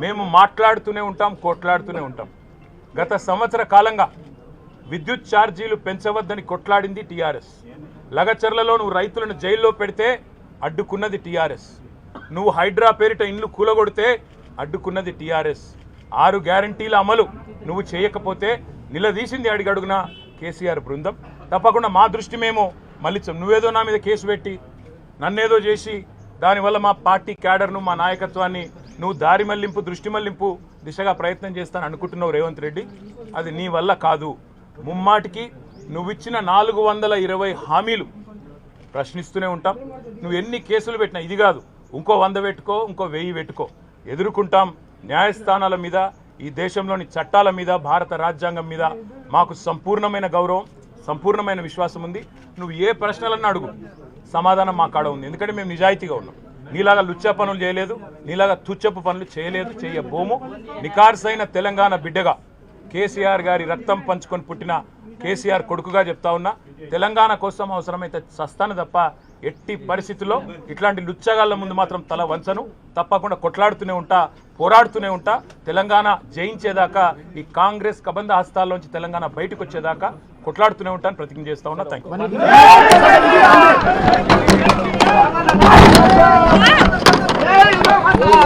మేము మాట్లాడుతూనే ఉంటాం, కొట్లాడుతూనే ఉంటాం. గత సంవత్సర కాలంగా విద్యుత్ ఛార్జీలు పెంచవద్దని కొట్లాడింది టీఆర్ఎస్. లగచర్లలో నువ్వు రైతులను జైల్లో పెడితే అడ్డుకున్నది టీఆర్ఎస్. నువ్వు హైడ్రా పేరిట ఇండ్లు కూలగొడితే అడ్డుకున్నది టీఆర్ఎస్. 6 గ్యారంటీల అమలు నువ్వు చేయకపోతే నిలదీసింది అడుగడుగున కేసీఆర్ బృందం. తప్పకుండా మా దృష్టి మేము మళ్ళించాం. నువ్వేదో నా మీద కేసు పెట్టి నన్నేదో చేసి దానివల్ల మా పార్టీ క్యాడర్ను, మా నాయకత్వాన్ని నువ్వు దారి మళ్లింపు, దృష్టి మళ్లింపు దిశగా ప్రయత్నం చేస్తాను అనుకుంటున్నావు రేవంత్ రెడ్డి. అది నీ వల్ల కాదు. ముమ్మాటికి నువ్విచ్చిన 420 హామీలు ప్రశ్నిస్తూనే ఉంటాం. నువ్వు ఎన్ని కేసులు పెట్టినా ఇది కాదు, ఇంకో 100 పెట్టుకో, ఇంకో 1000 పెట్టుకో, ఎదుర్కొంటాం. న్యాయస్థానాల మీద, ఈ దేశంలోని చట్టాల మీద, భారత రాజ్యాంగం మీద మాకు సంపూర్ణమైన గౌరవం, సంపూర్ణమైన విశ్వాసం ఉంది. నువ్వు ఏ ప్రశ్నలన్నా అడుగు, సమాధానం మా కాడ ఉంది. ఎందుకంటే మేము నిజాయితీగా ఉన్నాం. నీలాగా లుచ్చ పనులు చేయలేదు, నీలాగా తుచ్చపు పనులు చేయలేదు, చేయబోము. నికార్సైన తెలంగాణ బిడ్డగా, కేసీఆర్ గారి రక్తం పంచుకొని పుట్టిన కేసీఆర్ కొడుకుగా చెప్తా ఉన్నా, తెలంగాణ కోసం అవసరమైతే చస్తాను తప్ప ఎట్టి పరిస్థితుల్లో ఇట్లాంటి లుచ్చగాళ్ళ ముందు మాత్రం తల వంచను. తప్పకుండా కొట్లాడుతూనే ఉంటా, పోరాడుతూనే ఉంటా. తెలంగాణ జయించేదాకా, ఈ కాంగ్రెస్ కబంధ హస్తాల్లోంచి తెలంగాణ బయటకు వచ్చేదాకా కొట్లాడుతూనే ఉంటాను, ప్రతిజ్ఞ చేస్తా ఉన్నా. Thank you.